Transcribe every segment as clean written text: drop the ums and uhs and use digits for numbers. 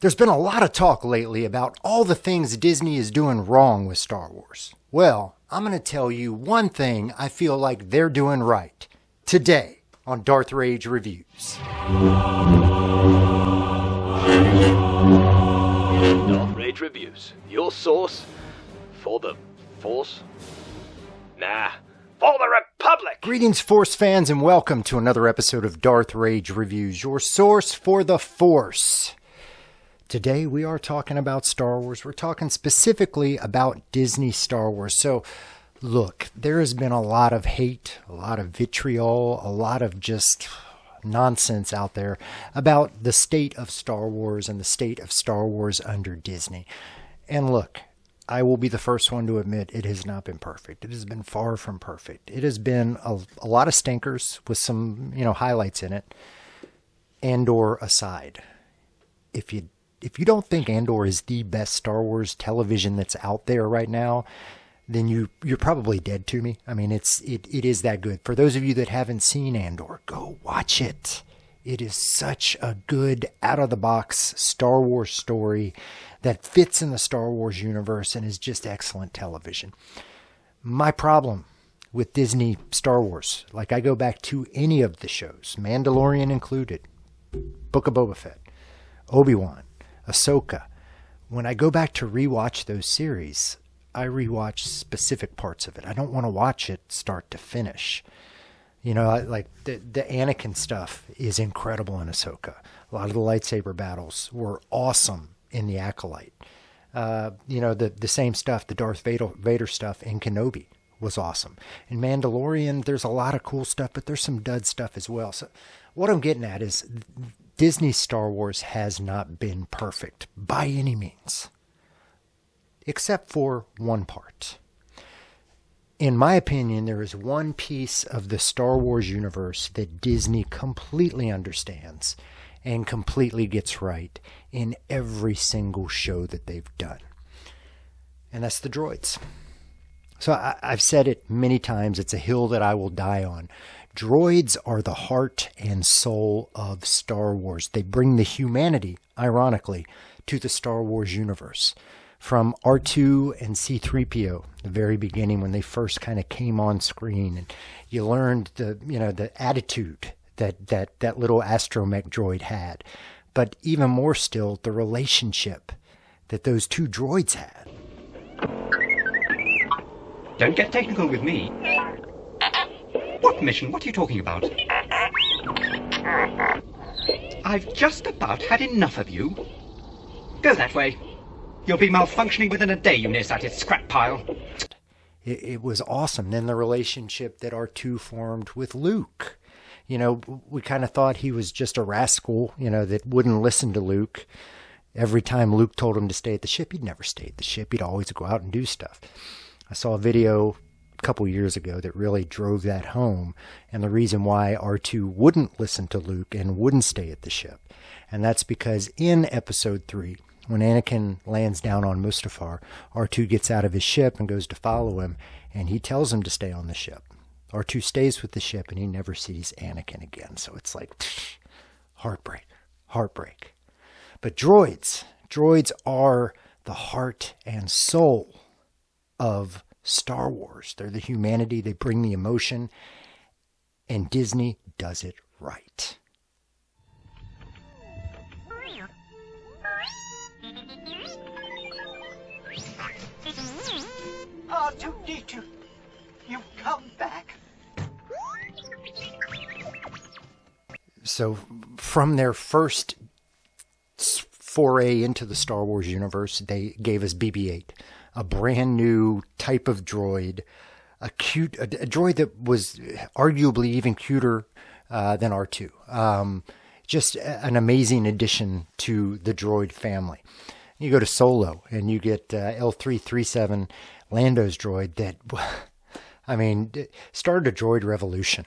There's been a lot of talk lately about all the things Disney is doing wrong with Star Wars. Well, I'm going to tell you one thing I feel like they're doing right today on Darth Rage Reviews. Darth Rage Reviews, your source for the Force? Nah, for the Republic! Greetings, Force fans, and welcome to another episode of Darth Rage Reviews, your source for the Force. Today we are talking about Star Wars. We're talking specifically about Disney Star Wars. So, look, there has been a lot of hate, a lot of vitriol, a lot of just nonsense out there about the state of Star Wars and the state of Star Wars under Disney. And look, I will be the first one to admit it has not been perfect. It has been far from perfect. It has been a lot of stinkers with some, highlights in it. Andor aside, if you don't think Andor is the best Star Wars television that's out there right now, then you're probably dead to me. I mean, it is that good. For those of you that haven't seen Andor, go watch it. It is such a good, out-of-the-box Star Wars story that fits in the Star Wars universe and is just excellent television. My problem with Disney Star Wars, like I go back to any of the shows, Mandalorian included, Book of Boba Fett, Obi-Wan, Ahsoka, when I go back to rewatch those series, I rewatch specific parts of it. I don't want to watch it start to finish. Like the Anakin stuff is incredible in Ahsoka. A lot of the lightsaber battles were awesome in The Acolyte. The same stuff, the Darth Vader stuff in Kenobi was awesome. In Mandalorian, there's a lot of cool stuff, but there's some dud stuff as well. So what I'm getting at is Disney Star Wars has not been perfect by any means, except for one part. In my opinion, there is one piece of the Star Wars universe that Disney completely understands and completely gets right in every single show that they've done. And that's the droids. So I've said it many times, it's a hill that I will die on. Droids are the heart and soul of Star Wars. They bring the humanity, ironically, to the Star Wars universe. From R2 and C-3PO, the very beginning when they first kind of came on screen, and you learned the attitude that little astromech droid had, but even more still, the relationship that those two droids had. Don't get technical with me. What mission? What are you talking about? I've just about had enough of you. Go that way. You'll be malfunctioning within a day, you nearsighted scrap pile. It was awesome. Then the relationship that R2 formed with Luke. We kind of thought he was just a rascal, that wouldn't listen to Luke. Every time Luke told him to stay at the ship, he'd never stay at the ship. He'd always go out and do stuff. I saw a video a couple years ago that really drove that home, and the reason why R2 wouldn't listen to Luke and wouldn't stay at the ship. And that's because in episode 3, when Anakin lands down on Mustafar, R2 gets out of his ship and goes to follow him, and he tells him to stay on the ship. R2 stays with the ship, and he never sees Anakin again. So it's like, heartbreak. But droids are the heart and soul of Star Wars. They're the humanity, they bring the emotion, and Disney does it right. R2-D2, you've come back. So from their first foray into the Star Wars universe, they gave us BB-8, a brand new type of droid, a droid that was arguably even cuter than R2. Just an amazing addition to the droid family. You go to Solo and you get L337, Lando's droid that, started a droid revolution.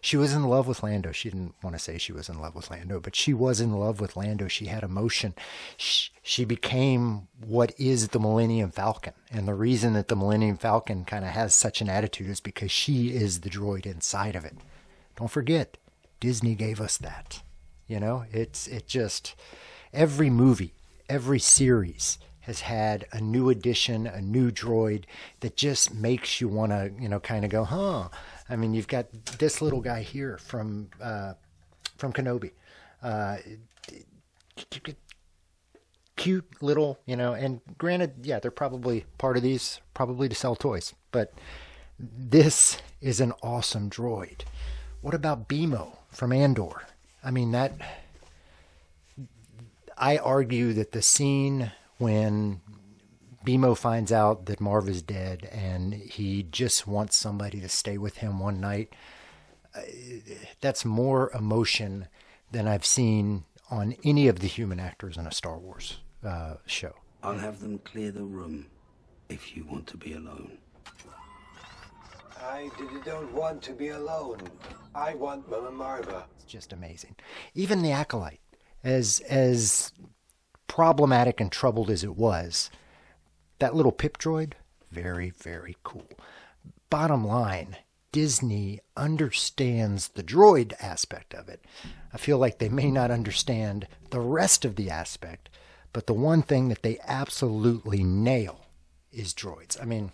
She was in love with Lando. She didn't want to say she was in love with Lando, but she was in love with Lando. She had emotion. She became what is the Millennium Falcon. And the reason that the Millennium Falcon kind of has such an attitude is because she is the droid inside of it. Don't forget, Disney gave us that. Every movie, every series has had a new addition, a new droid that just makes you want to, kind of go, huh? I mean, you've got this little guy here from Kenobi. Cute little, and granted, yeah, they're probably part of these, probably to sell toys, but this is an awesome droid. What about BMO from Andor? I mean, I argue that the scene when BMO finds out that Marv is dead and he just wants somebody to stay with him one night, that's more emotion than I've seen on any of the human actors in a Star Wars show. I'll have them clear the room if you want to be alone. I don't want to be alone. I want Mama Marva. It's just amazing. Even the Acolyte, as problematic and troubled as it was, that little pip droid, very, very cool. Bottom line, Disney understands the droid aspect of it. I feel like they may not understand the rest of the aspect, but the one thing that they absolutely nail is droids. I mean,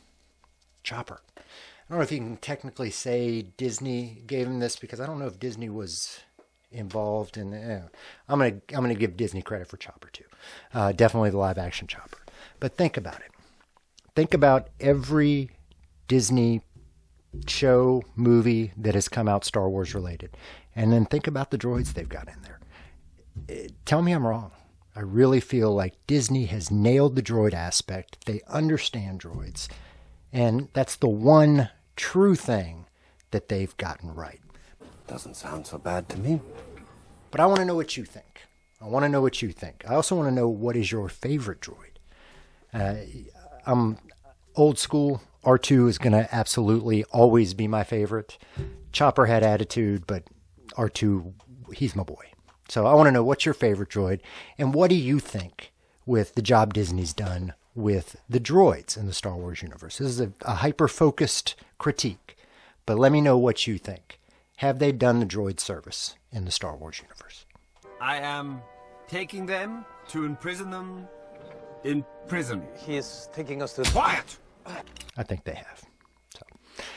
Chopper. I don't know if you can technically say Disney gave him this, because I don't know if Disney was involved in. I'm gonna give Disney credit for Chopper too. Definitely the live action Chopper. But think about it. Think about every Disney show, movie that has come out Star Wars related, and then think about the droids they've got in there. Tell me I'm wrong. I really feel like Disney has nailed the droid aspect. They understand droids, and that's the one true thing that they've gotten right. Doesn't sound so bad to me. But I want to know what you think. I also want to know, what is your favorite droid? I'm old school. R2 is going to absolutely always be my favorite. Chopper had attitude, but R2, he's my boy. So I want to know, what's your favorite droid, and what do you think with the job Disney's done with the droids in the Star Wars universe? This is a hyper-focused critique, but let me know what you think. Have they done the droid service in the Star Wars universe? I am taking them to imprison them in prison. He is taking us to... Quiet! I think they have. So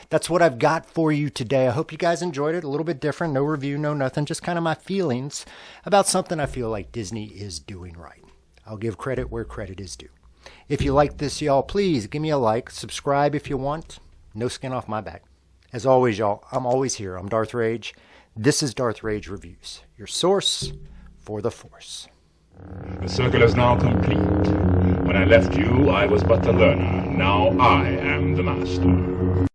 that's what I've got for you today. I hope you guys enjoyed it. A little bit different. No review, no nothing. Just kind of my feelings about something I feel like Disney is doing right. I'll give credit where credit is due. If you like this, y'all, please give me a like. Subscribe if you want. No skin off my back. As always, y'all, I'm always here. I'm Darth Rage. This is Darth Rage Reviews, your source for the Force. The circle is now complete. When I left you, I was but the learner. Now I am the master.